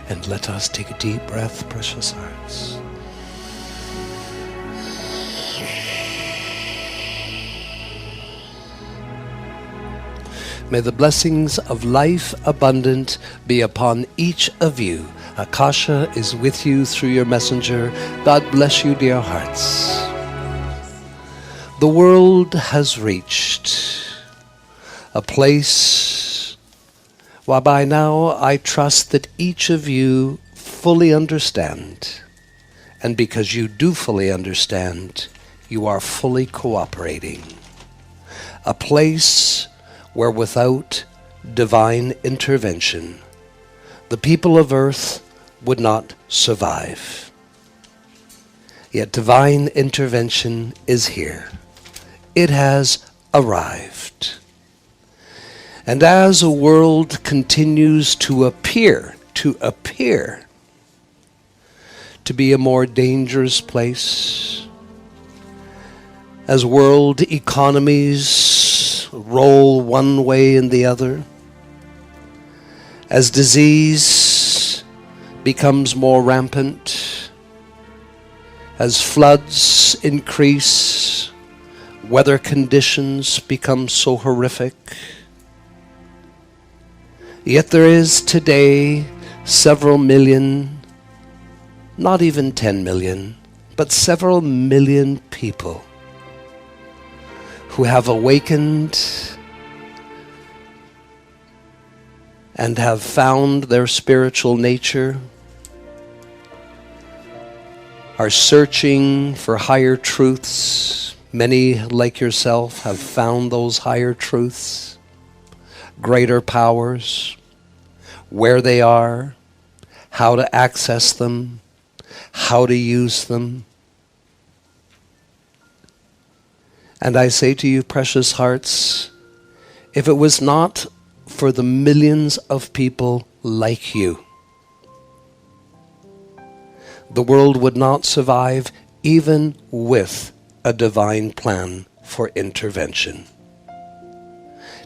And let us take a deep breath, precious hearts. May the blessings of life abundant be upon each of you. Akasha is with you through your messenger. God bless you, dear hearts. The world has reached a place where by now I trust that each of you fully understand. And because you do fully understand, you are fully cooperating. A place where without divine intervention, the people of earth would not survive. Yet divine intervention is here. It has arrived. And as a world continues to appear to be a more dangerous place, as world economies roll one way and the other, as disease becomes more rampant, as floods increase, weather conditions become so horrific, yet there is today several million, not even 10 million, but several million people who have awakened and have found their spiritual nature, are searching for higher truths. Many, like yourself, have found those higher truths, greater powers, where they are, how to access them, how to use them. And I say to you, precious hearts, if it was not for the millions of people like you, the world would not survive even with a divine plan for intervention.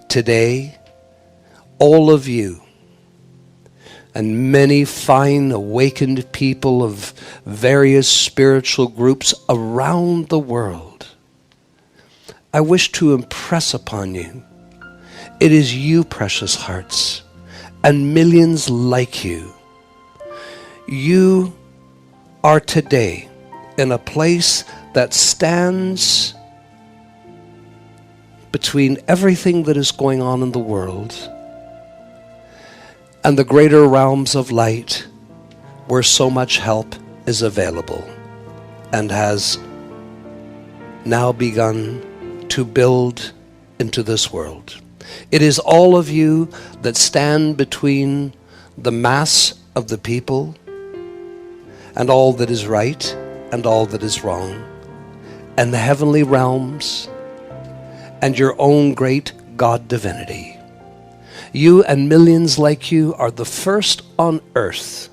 Today, all of you and many fine awakened people of various spiritual groups around the world, I wish to impress upon you, it is you, precious hearts, and millions like you. You are today in a place that stands between everything that is going on in the world and the greater realms of light, where so much help is available and has now begun to build into this world. It is all of you that stand between the mass of the people and all that is right and all that is wrong, and the heavenly realms and your own great God divinity. You and millions like you are the first on earth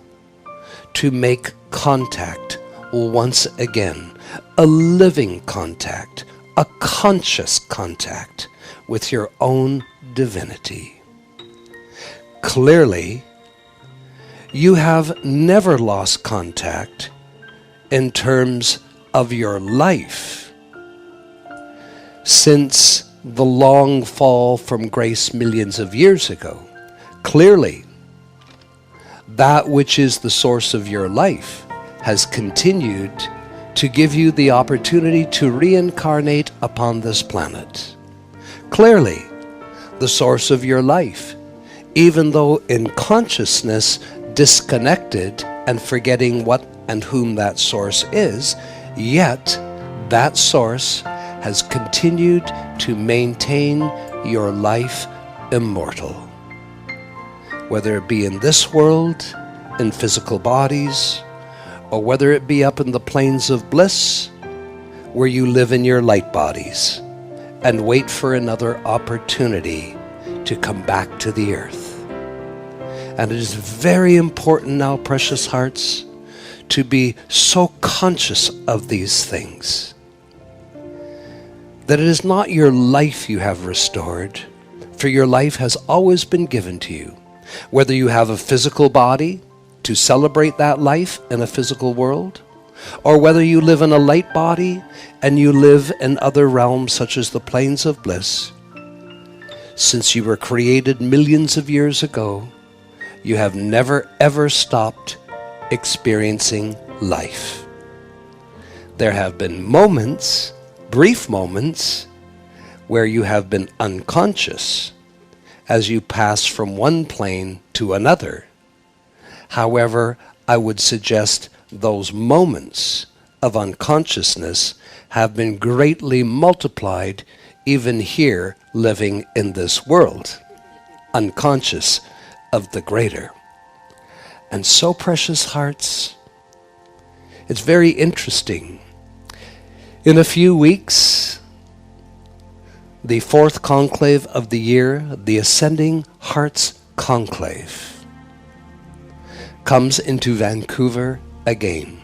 to make contact once again, a living contact, a conscious contact with your own divinity. Clearly, you have never lost contact in terms of your life since the long fall from grace millions of years ago. Clearly, that which is the source of your life has continued to give you the opportunity to reincarnate upon this planet. Clearly, the source of your life, even though in consciousness disconnected and forgetting what and whom that source is, yet that source has continued to maintain your life immortal. Whether it be in this world, in physical bodies, or whether it be up in the plains of bliss, where you live in your light bodies and wait for another opportunity to come back to the earth. And it is very important now, precious hearts, to be so conscious of these things, that it is not your life you have restored, for your life has always been given to you. Whether you have a physical body, to celebrate that life in a physical world, or whether you live in a light body and you live in other realms such as the planes of bliss, since you were created millions of years ago, you have never ever stopped experiencing life. There have been moments, brief moments, where you have been unconscious as you pass from one plane to another. However, I would suggest those moments of unconsciousness have been greatly multiplied even here living in this world, unconscious of the greater. And so, precious hearts, it's very interesting. In a few weeks, the fourth conclave of the year, the Ascending Hearts Conclave, comes into Vancouver again.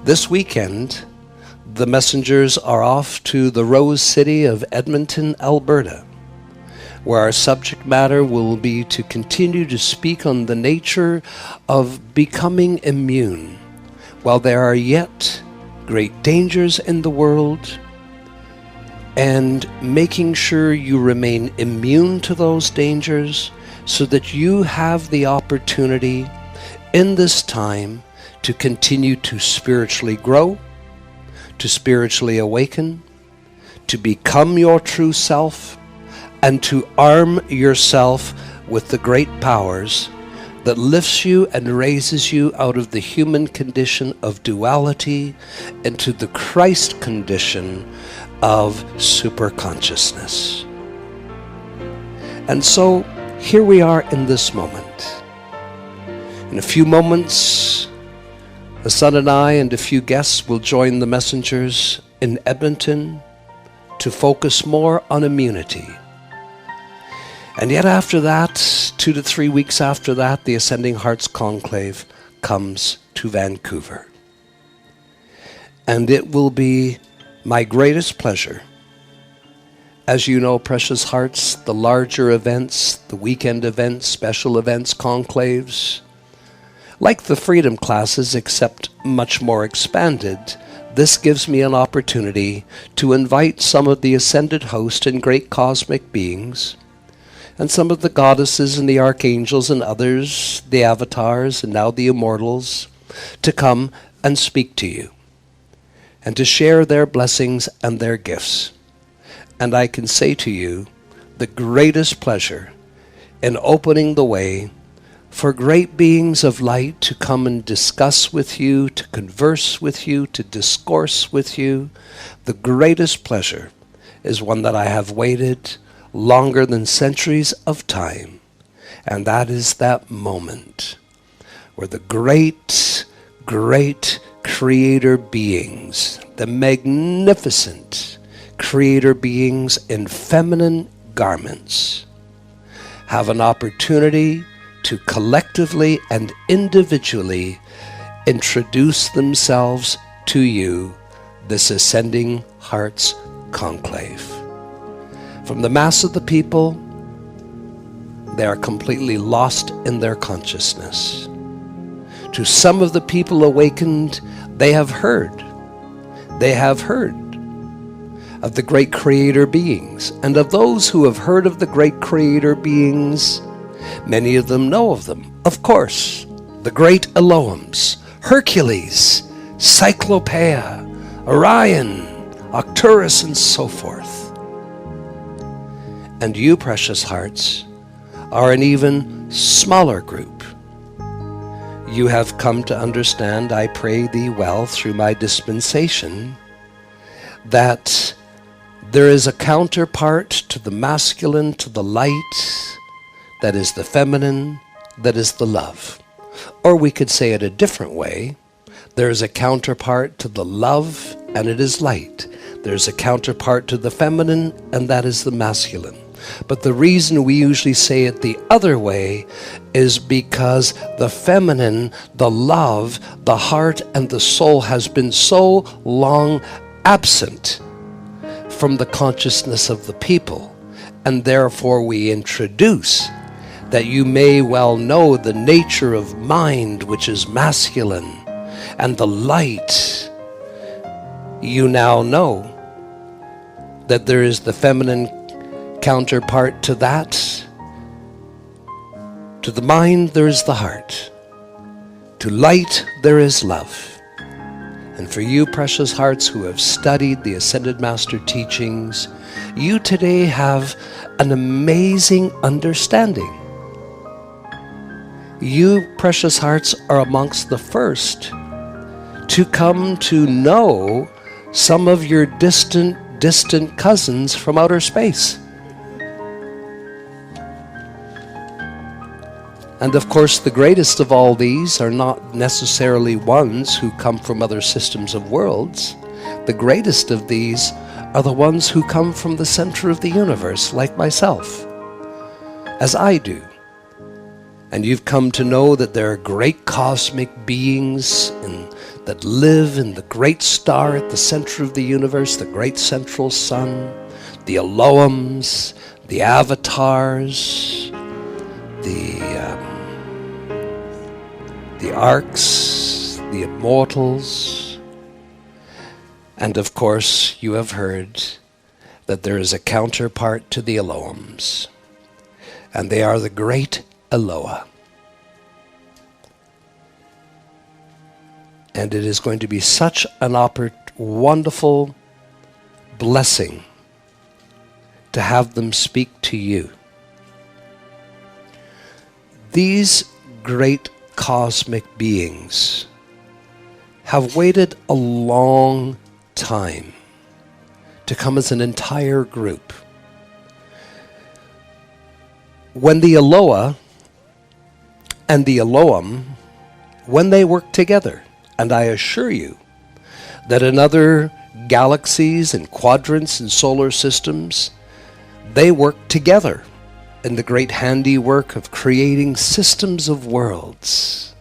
This weekend, the messengers are off to the Rose City of Edmonton, Alberta, where our subject matter will be to continue to speak on the nature of becoming immune. While there are yet great dangers in the world, and making sure you remain immune to those dangers so that you have the opportunity in this time to continue to spiritually grow, to spiritually awaken, to become your true self, and to arm yourself with the great powers that lifts you and raises you out of the human condition of duality into the Christ condition of superconsciousness. And so here we are in this moment. In a few moments, the son and I and a few guests will join the messengers in Edmonton to focus more on immunity. And yet after that, 2 to 3 weeks after that, the Ascending Hearts Conclave comes to Vancouver. And it will be my greatest pleasure. As you know, precious hearts, the larger events, the weekend events, special events, conclaves, like the freedom classes, except much more expanded, this gives me an opportunity to invite some of the ascended host and great cosmic beings, and some of the goddesses and the archangels and others, the avatars and now the immortals, to come and speak to you, and to share their blessings and their gifts. And I can say to you, the greatest pleasure in opening the way for great beings of light to come and discuss with you, to converse with you, to discourse with you. The greatest pleasure is one that I have waited longer than centuries of time, and that is that moment where the great, great creator beings, the magnificent creator beings in feminine garments, have an opportunity to collectively and individually introduce themselves to you, this Ascending Hearts Conclave. From the mass of the people, they are completely lost in their consciousness. To some of the people awakened, they have heard of the great creator beings. And of those who have heard of the great creator beings, many of them know of them. Of course, the great Elohims, Hercules, Cyclopeia, Orion, Arcturus, and so forth. And you, precious hearts, are an even smaller group. You have come to understand, I pray thee well through my dispensation, that there is a counterpart to the masculine, to the light, that is the feminine, that is the love. Or we could say it a different way. There is a counterpart to the love, and it is light. There's a counterpart to the feminine, and that is the masculine. But the reason we usually say it the other way is because the feminine, the love, the heart, and the soul has been so long absent from the consciousness of the people. And therefore we introduce that you may well know the nature of mind, which is masculine, and the light. You now know that there is the feminine counterpart to that. To the mind, there is the heart. To light, there is love. And for you, precious hearts who have studied the Ascended Master teachings, you today have an amazing understanding. You, precious hearts, are amongst the first to come to know some of your distant cousins from outer space. And of course, the greatest of all these are not necessarily ones who come from other systems of worlds. The greatest of these are the ones who come from the center of the universe, like myself, as I do. And you've come to know that there are great cosmic beings that live in the great star at the center of the universe, the great central sun, the Elohims, the avatars, the arcs, the immortals. And of course, you have heard that there is a counterpart to the Elohims, and they are the great Eloah. And it is going to be such an wonderful blessing to have them speak to you. These great cosmic beings have waited a long time to come as an entire group. When the Eloah and the Elohim, when they work together, and I assure you that in other galaxies and quadrants and solar systems, they work together in the great handiwork of creating systems of worlds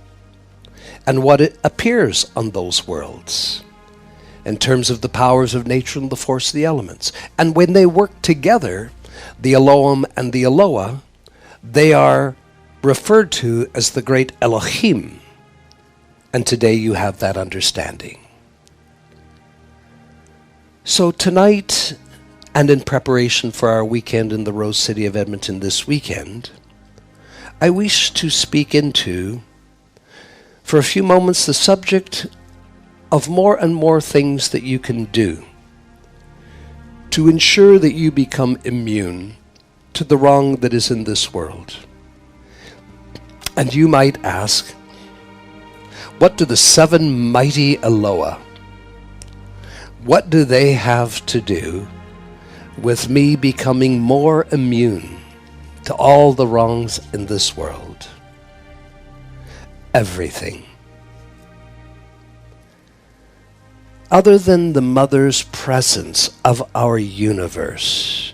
and what it appears on those worlds in terms of the powers of nature and the force of the elements. And when they work together, the Elohim and the Eloah, they are referred to as the great Elohim. And today you have that understanding. So tonight, and in preparation for our weekend in the Rose City of Edmonton this weekend, I wish to speak into, for a few moments, the subject of more and more things that you can do to ensure that you become immune to the wrong that is in this world. And you might ask, what do the seven mighty Eloah, what do they have to do with me becoming more immune to all the wrongs in this world? Everything. Other than the Mother's presence of our universe,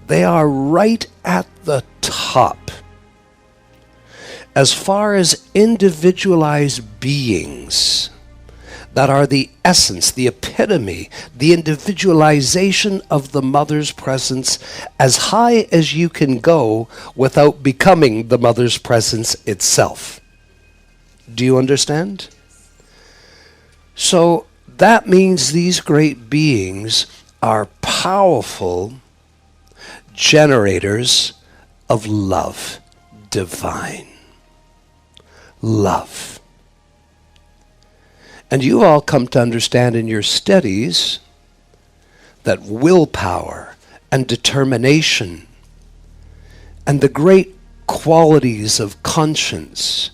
they are right at the top as far as individualized beings that are the essence, the epitome, the individualization of the Mother's presence, as high as you can go without becoming the Mother's presence itself. Do you understand? So that means these great beings are powerful generators of love, divine love. And you all come to understand in your studies that willpower and determination and the great qualities of conscience,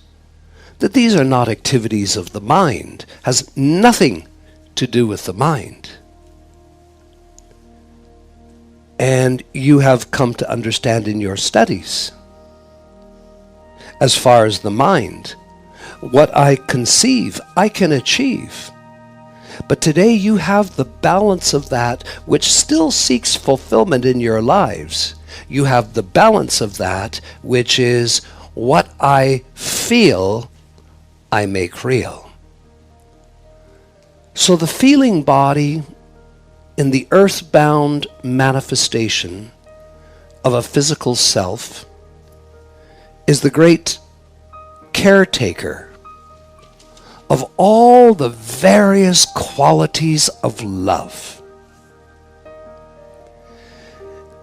that these are not activities of the mind, has nothing to do with the mind. And you have come to understand in your studies, as far as the mind, what I conceive, I can achieve. But today you have the balance of that which still seeks fulfillment in your lives. You have the balance of that which is what I feel, I make real. So the feeling body in the earthbound manifestation of a physical self is the great caretaker of all the various qualities of love.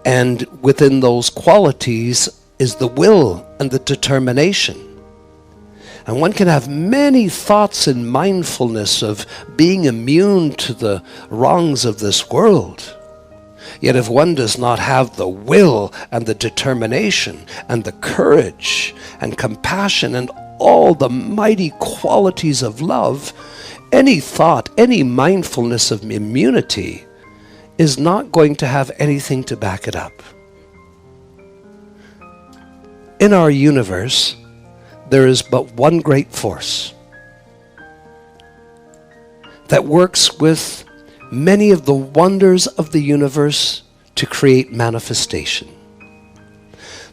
And within those qualities is the will and the determination. And one can have many thoughts and mindfulness of being immune to the wrongs of this world. Yet if one does not have the will and the determination and the courage and compassion and all the mighty qualities of love, any thought, any mindfulness of immunity is not going to have anything to back it up. In our universe, there is but one great force that works with many of the wonders of the universe to create manifestation.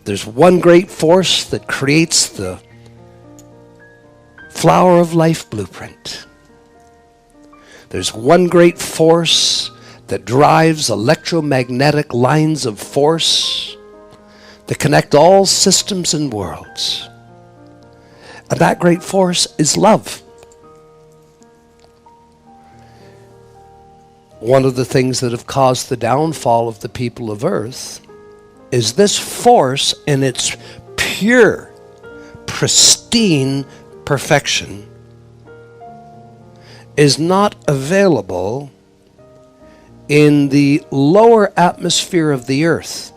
There's one great force that creates the flower of life blueprint. There's one great force that drives electromagnetic lines of force that connect all systems and worlds. And that great force is love. One of the things that have caused the downfall of the people of earth is this force in its pure, pristine perfection is not available in the lower atmosphere of the earth.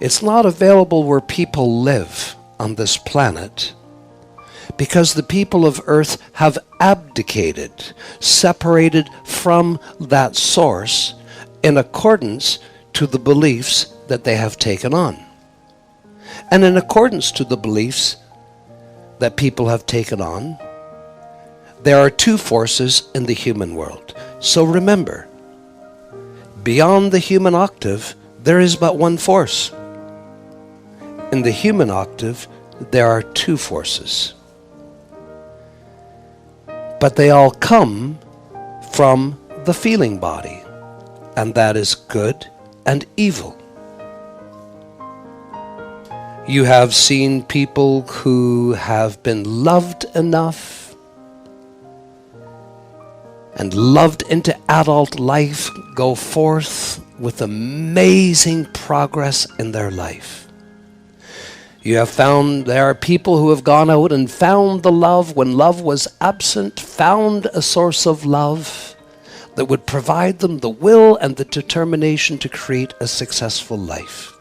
It's not available where people live on this planet, because the people of earth have abdicated, separated from that source in accordance to the beliefs that they have taken on. And in accordance to the beliefs that people have taken on, there are two forces in the human world. So remember, beyond the human octave, there is but one force. In the human octave, there are two forces. But they all come from the feeling body, and that is good and evil. You have seen people who have been loved enough and loved into adult life go forth with amazing progress in their life. You have found there are people who have gone out and found the love when love was absent, found a source of love that would provide them the will and the determination to create a successful life.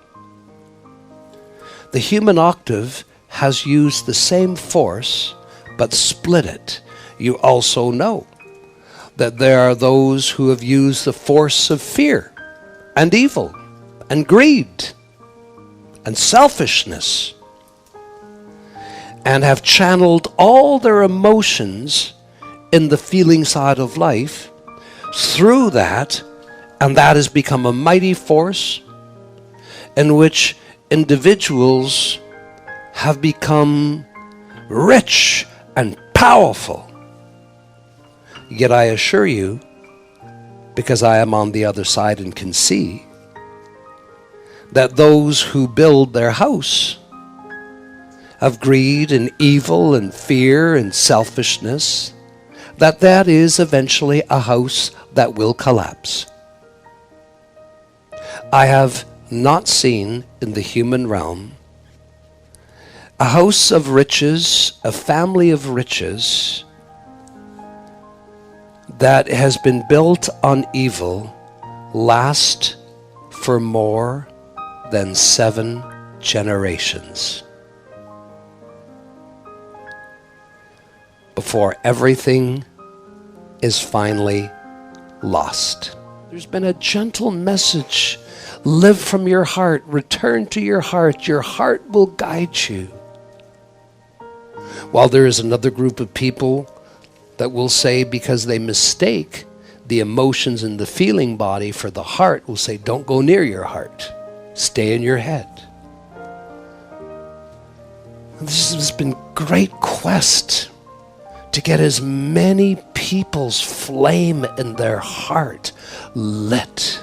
The human octave has used the same force, but split it. You also know that there are those who have used the force of fear and evil and greed and selfishness, and have channeled all their emotions in the feeling side of life through that, and that has become a mighty force in which individuals have become rich and powerful. Yet I assure you, because I am on the other side and can see, that those who build their house of greed and evil and fear and selfishness, that is eventually a house that will collapse. I have not seen in the human realm a house of riches, a family of riches that has been built on evil last for more than 7 generations before everything is finally lost. There's been a gentle message. Live from your heart. Return to your heart. Your heart will guide you. While there is another group of people that will say, because they mistake the emotions in the feeling body for the heart, will say, don't go near your heart. Stay in your head. This has been great quest to get as many people's flame in their heart lit.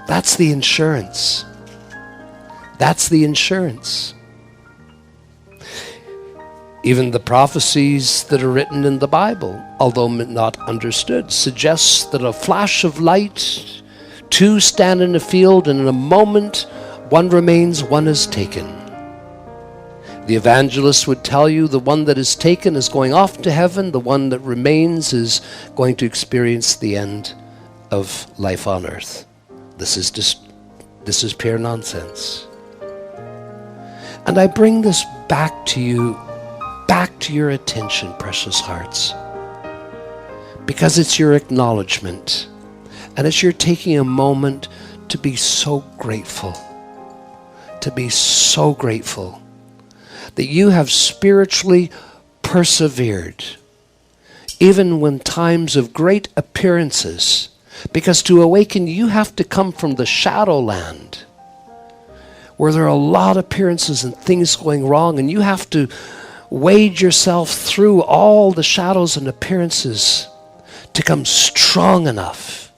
That's the insurance. That's the insurance. Even the prophecies that are written in the Bible, although not understood, suggests that a flash of light, two stand in a field, and in a moment, one remains, one is taken. The evangelist would tell you the one that is taken is going off to heaven, the one that remains is going to experience the end of life on earth. This is pure nonsense. And I bring this back to you, back to your attention, precious hearts, because it's your acknowledgement, and it's your taking a moment to be so grateful, that you have spiritually persevered, even when times of great appearances, because to awaken you have to come from the shadow land, where there are a lot of appearances and things going wrong, and you have to wade yourself through all the shadows and appearances to come strong enough.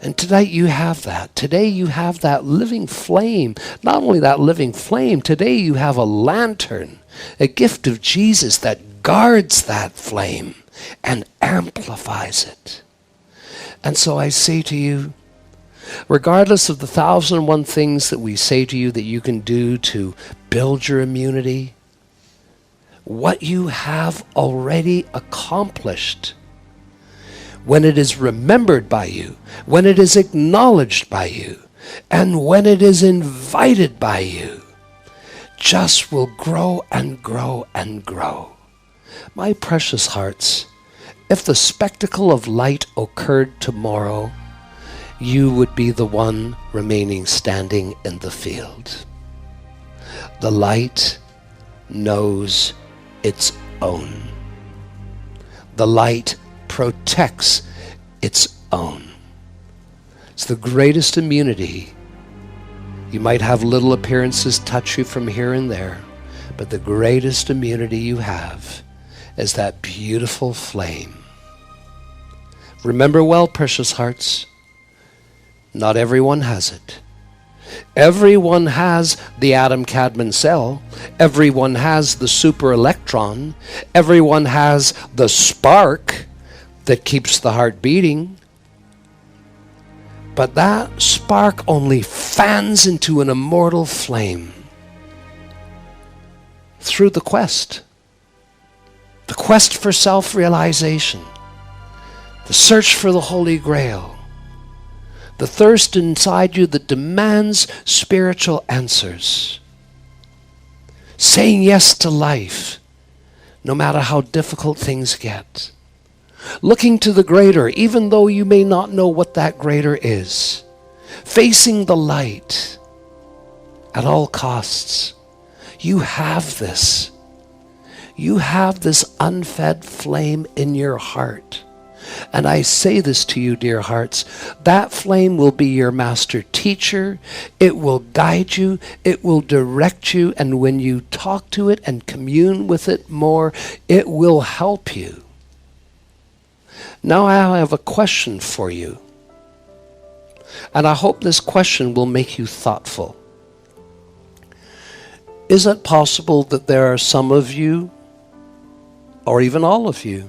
And tonight you have that. Today you have that living flame. Not only that living flame, today you have a lantern, a gift of Jesus that guards that flame and amplifies it. And so I say to you, regardless of the 1,001 things that we say to you that you can do to build your immunity, what you have already accomplished, when it is remembered by you, when it is acknowledged by you, and when it is invited by you, just will grow and grow and grow. My precious hearts, if the spectacle of light occurred tomorrow, you would be the one remaining standing in the field. The light knows its own. The light protects its own. It's the greatest immunity. You might have little appearances touch you from here and there, but the greatest immunity you have is that beautiful flame. Remember well, precious hearts, not everyone has it. Everyone has the atom-cadmium cell. Everyone has the super electron. Everyone has the spark that keeps the heart beating. But that spark only fans into an immortal flame through the quest for self-realization, the search for the Holy Grail, the thirst inside you that demands spiritual answers, saying yes to life, no matter how difficult things get, looking to the greater, even though you may not know what that greater is, facing the light at all costs. You have this. You have this unfed flame in your heart. And I say this to you, dear hearts, that flame will be your master teacher. It will guide you. It will direct you. And when you talk to it and commune with it more, it will help you. Now I have a question for you. And I hope this question will make you thoughtful. Is it possible that there are some of you, or even all of you,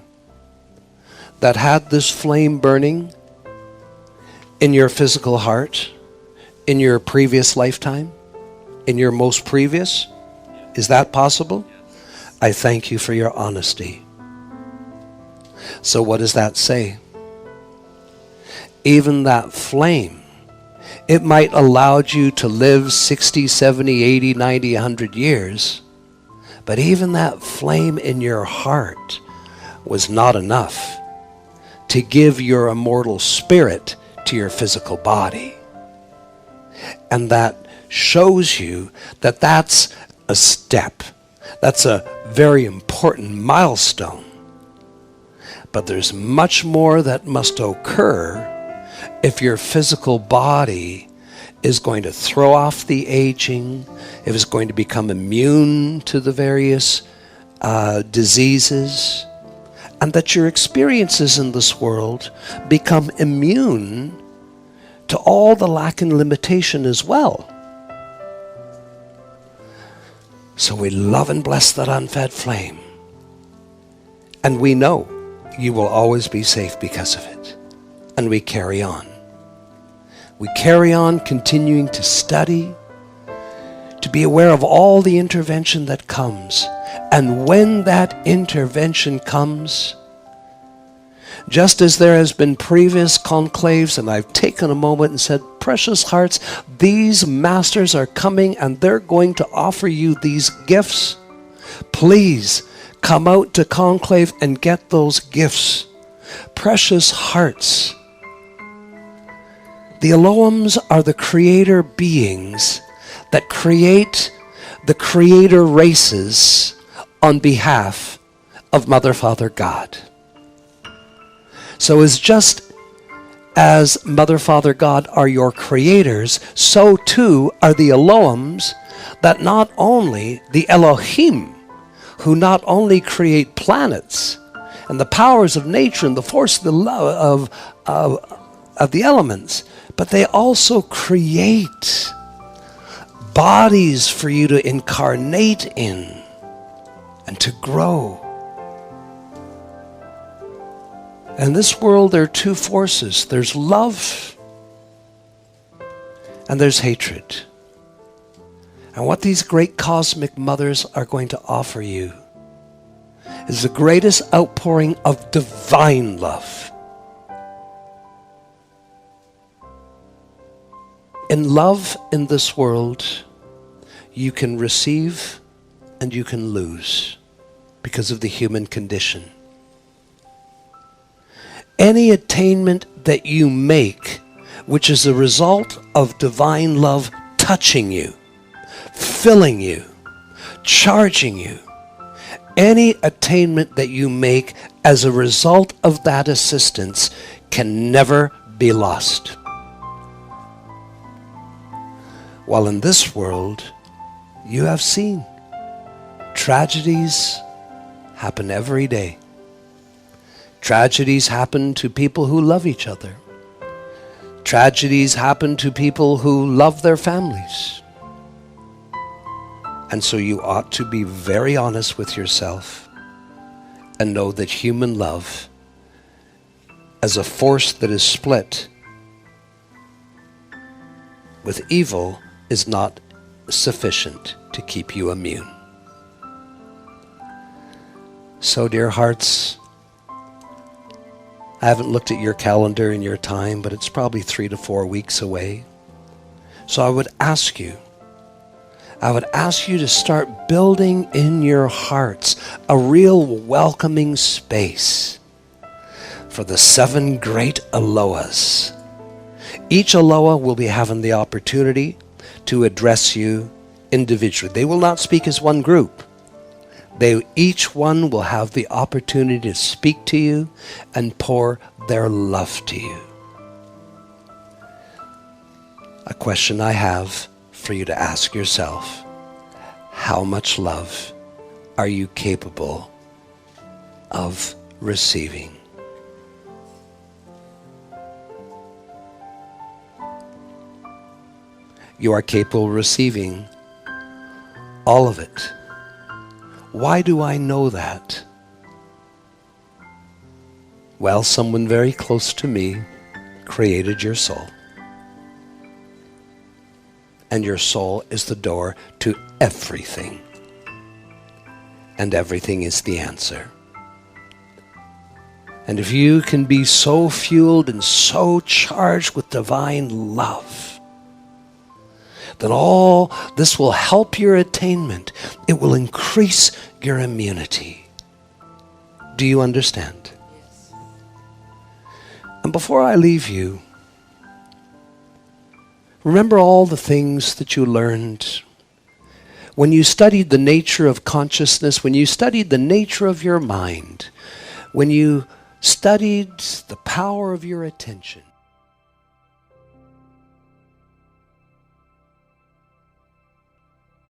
that had this flame burning in your physical heart, in your previous lifetime, in your most previous? Is that possible? I thank you for your honesty. So what does that say? Even that flame, it might allowed you to live 60, 70, 80, 90, 100 years, but even that flame in your heart was not enough to give your immortal spirit to your physical body. And that shows you that that's a step. That's a very important milestone. But there's much more that must occur if your physical body is going to throw off the aging, if it's going to become immune to the various diseases, and that your experiences in this world become immune to all the lack and limitation as well. So we love and bless that unfed flame. And we know you will always be safe because of it. And we carry on. We carry on continuing to study, to be aware of all the intervention that comes. And when that intervention comes, just as there has been previous conclaves, and I've taken a moment and said, precious hearts, these masters are coming and they're going to offer you these gifts. Please come out to conclave and get those gifts. Precious hearts. The Elohims are the creator beings that create the creator races on behalf of Mother, Father, God. So as just as Mother, Father, God are your creators, so too are the Elohims, that not only the Elohim, who not only create planets and the powers of nature and the force of the love of the elements, but they also create bodies for you to incarnate in and to grow. In this world, there are two forces. There's love and there's hatred. And what these great cosmic mothers are going to offer you is the greatest outpouring of divine love. In love in this world, you can receive and you can lose because of the human condition. Any attainment that you make, which is a result of divine love touching you, filling you, charging you, any attainment that you make as a result of that assistance can never be lost. While in this world, you have seen tragedies happen every day. Tragedies happen to people who love each other. Tragedies happen to people who love their families. And so you ought to be very honest with yourself and know that human love, as a force that is split with evil, is not sufficient to keep you immune. So, dear hearts, I haven't looked at your calendar and your time, but it's probably 3 to 4 weeks away. So I would ask you to start building in your hearts a real welcoming space for the 7 great Elohas. Each Eloah will be having the opportunity to address you individually. They will not speak as one group. Each one will have the opportunity to speak to you and pour their love to you. A question I have for you to ask yourself: how much love are you capable of receiving? You are capable of receiving all of it. Why do I know that? Well, someone very close to me created your soul. And your soul is the door to everything. And everything is the answer. And if you can be so fueled and so charged with divine love, then all this will help your attainment. It will increase your immunity. Do you understand? Yes. And before I leave you, remember all the things that you learned when you studied the nature of consciousness, when you studied the nature of your mind, when you studied the power of your attention.